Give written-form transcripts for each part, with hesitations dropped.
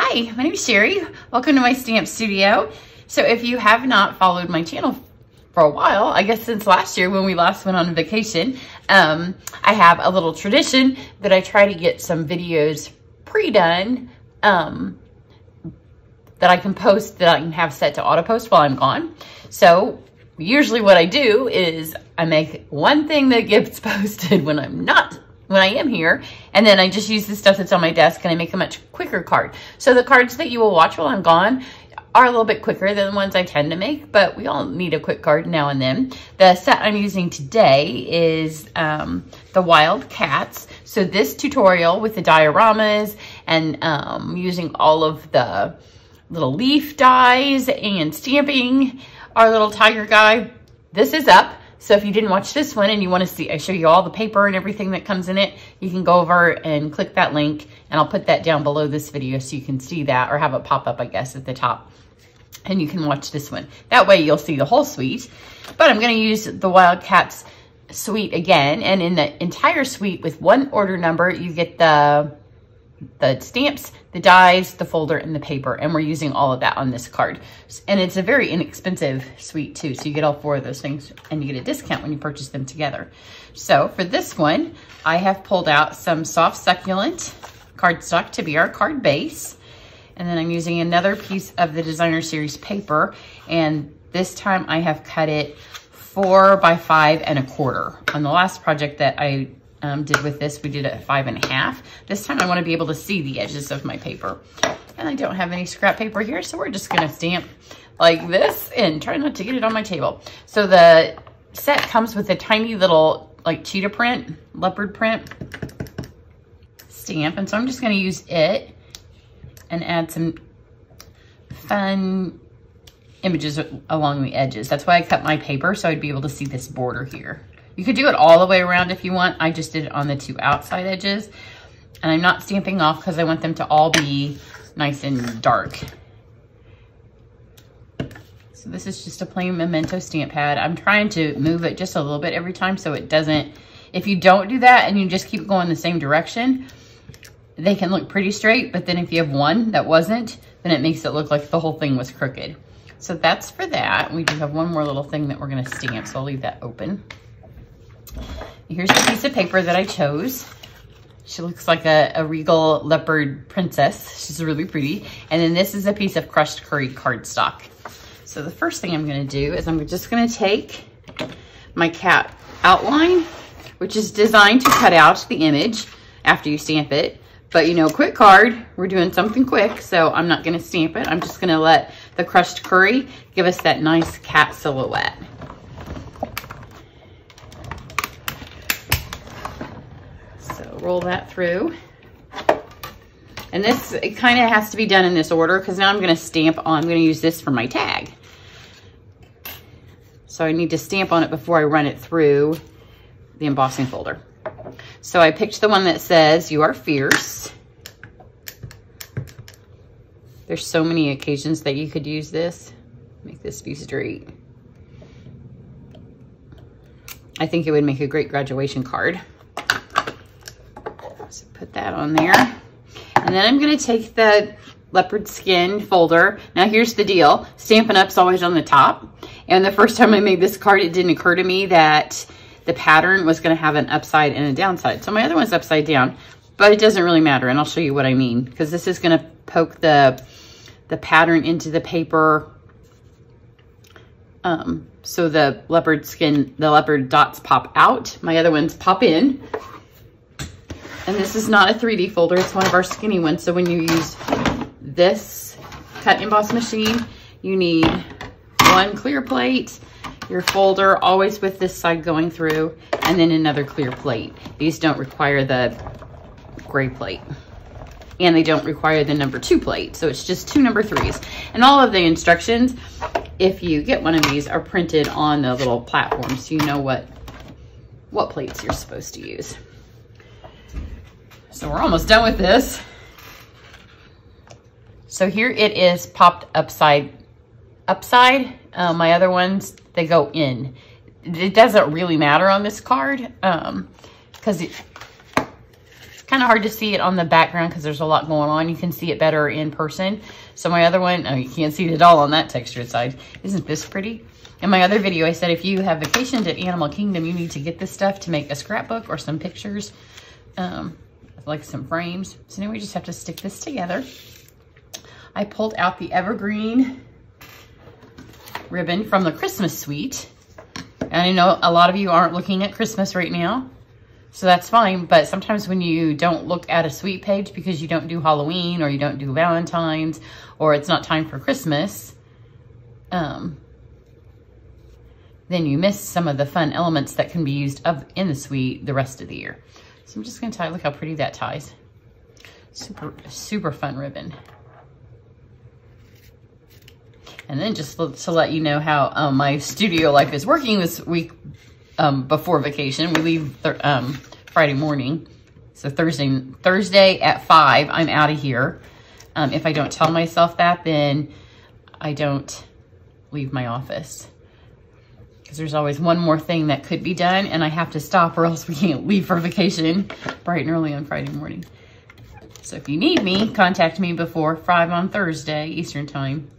Hi, my name is Cheri. Welcome to my stamp studio. So if you have not followed my channel for a while, I guess since last year when we last went on vacation, I have a little tradition that I try to get some videos pre-done that I can post, that I can have set to auto post while I'm gone. So usually what I do is I make one thing that gets posted when I am here, and then I just use the stuff that's on my desk and I make a much quicker card. So the cards that you will watch while I'm gone are a little bit quicker than the ones I tend to make, but we all need a quick card now and then. The set I'm using today is the Wild Cats. So this tutorial with the dioramas and using all of the little leaf dies and stamping our little tiger guy, this is up. So if you didn't watch this one and you want to see, I show you all the paper and everything that comes in it, you can go over and click that link, and I'll put that down below this video so you can see that, or have it pop up, I guess, at the top. And you can watch this one. That way you'll see the whole suite. But I'm going to use the Wildcats suite again. And in the entire suite with one order number, you get the stamps, the dies, the folder, and the paper. And we're using all of that on this card. And it's a very inexpensive suite too. So you get all four of those things and you get a discount when you purchase them together. So for this one, I have pulled out some soft succulent cardstock to be our card base. And then I'm using another piece of the Designer Series paper. And this time I have cut it 4 by 5 1/4. On the last project that I did with this, we did it at 5 1/2. This time I want to be able to see the edges of my paper. And I don't have any scrap paper here, so we're just going to stamp like this and try not to get it on my table. So the set comes with a tiny little like cheetah print, leopard print stamp. And so I'm just going to use it and add some fun images along the edges. That's why I cut my paper, so I'd be able to see this border here. You could do it all the way around if you want. I just did it on the 2 outside edges. And I'm not stamping off because I want them to all be nice and dark. So this is just a plain memento stamp pad. I'm trying to move it just a little bit every time so it doesn't, if you don't do that and you just keep going the same direction, they can look pretty straight, but then if you have one that wasn't, then it makes it look like the whole thing was crooked. So that's for that. We do have one more little thing that we're gonna stamp, so I'll leave that open. Here's the piece of paper that I chose. She looks like a regal leopard princess. She's really pretty. And then this is a piece of crushed curry cardstock. So the first thing I'm gonna do is I'm just gonna take my cat outline, which is designed to cut out the image after you stamp it. But you know, quick card, we're doing something quick, so I'm not gonna stamp it. I'm just gonna let the crushed curry give us that nice cat silhouette. So roll that through. And this, it kind of has to be done in this order because now I'm gonna stamp on, I'm gonna use this for my tag. So I need to stamp on it before I run it through the embossing folder. So I picked the one that says, "You are fierce." There's so many occasions that you could use this. Make this be straight. I think it would make a great graduation card. So put that on there. And then I'm gonna take the leopard skin folder. Now here's the deal. Stampin' Up's always on the top. And the first time I made this card, it didn't occur to me that the pattern was gonna have an upside and a downside. So my other one's upside down, but it doesn't really matter. And I'll show you what I mean, because this is gonna poke the pattern into the paper. So the leopard skin, the leopard dots pop out. My other ones pop in. And this is not a 3D folder, it's one of our skinny ones. So when you use this cut emboss machine, you need one clear plate, your folder always with this side going through, and then another clear plate. These don't require the gray plate, and they don't require the number 2 plate. So it's just 2 number 3s. And all of the instructions, if you get one of these, are printed on the little platform, so you know what plates you're supposed to use. So we're almost done with this. So here it is popped upside. My other ones, they go in. It doesn't really matter on this card because kind of hard to see it on the background because there's a lot going on. You can see it better in person. So my other one, oh, you can't see it at all on that textured side. Isn't this pretty? In my other video, I said if you have vacationed at Animal Kingdom, you need to get this stuff to make a scrapbook or some pictures, like some frames. So now we just have to stick this together. I pulled out the evergreen ribbon from the Christmas suite. And I know a lot of you aren't looking at Christmas right now, so that's fine. But sometimes when you don't look at a suite page because you don't do Halloween or you don't do Valentine's or it's not time for Christmas, then you miss some of the fun elements that can be used in the suite the rest of the year. So I'm just gonna tie, look how pretty that ties. Super, super fun ribbon. And then just to let you know how my studio life is working this week before vacation. We leave Friday morning. So Thursday at 5, I'm out of here. If I don't tell myself that, then I don't leave my office. Because there's always one more thing that could be done and I have to stop or else we can't leave for vacation bright and early on Friday morning. So if you need me, contact me before 5 on Thursday, Eastern time.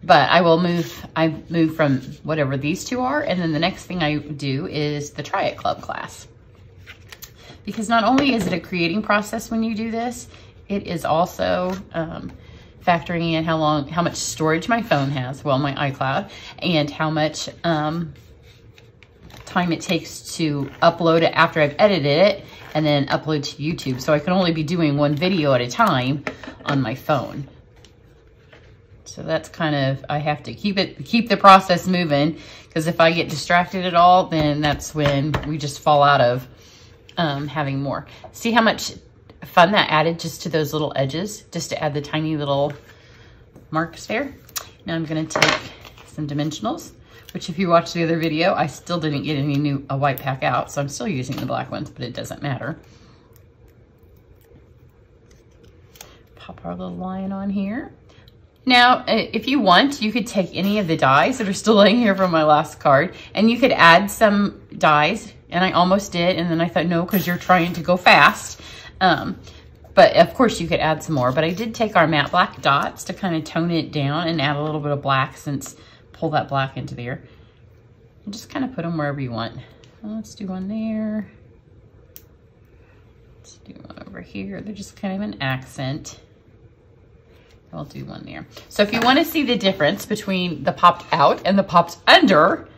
But I move from whatever these two are. And then the next thing I do is the Try It Club class. Because not only is it a creating process when you do this, it is also factoring in how much storage my phone has, well, my iCloud, and how much time it takes to upload it after I've edited it and then upload to YouTube. So I can only be doing one video at a time on my phone. So that's kind of, I have to keep the process moving, because if I get distracted at all, then that's when we just fall out of having more. See how much fun that added just to those little edges, just to add the tiny little marks there. Now I'm gonna take some dimensionals, which if you watch the other video, I still didn't get any new white pack out, so I'm still using the black ones, but it doesn't matter. Pop our little lion on here. Now, if you want, you could take any of the dies that are still laying here from my last card, and you could add some dies, and I almost did, and then I thought, no, because you're trying to go fast. But of course you could add some more, but I did take our matte black dots to kind of tone it down and add a little bit of black, since pull that black into there. And just kind of put them wherever you want. Well, let's do one there. Let's do one over here. They're just kind of an accent. I'll do one there. So if you want to see the difference between the popped out and the popped under,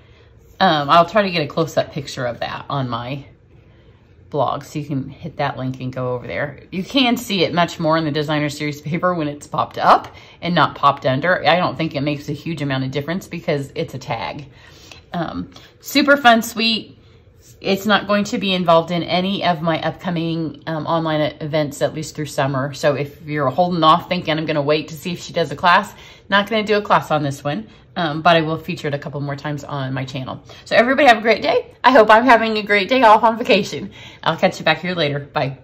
I'll try to get a close-up picture of that on my blog, so you can hit that link and go over there. You can see it much more in the designer series paper when it's popped up and not popped under. I don't think it makes a huge amount of difference because it's a tag. Super fun suite. It's not going to be involved in any of my upcoming online events, at least through summer. So if you're holding off thinking I'm going to wait to see if she does a class, not going to do a class on this one, but I will feature it a couple more times on my channel. So everybody have a great day. I hope I'm having a great day off on vacation. I'll catch you back here later. Bye.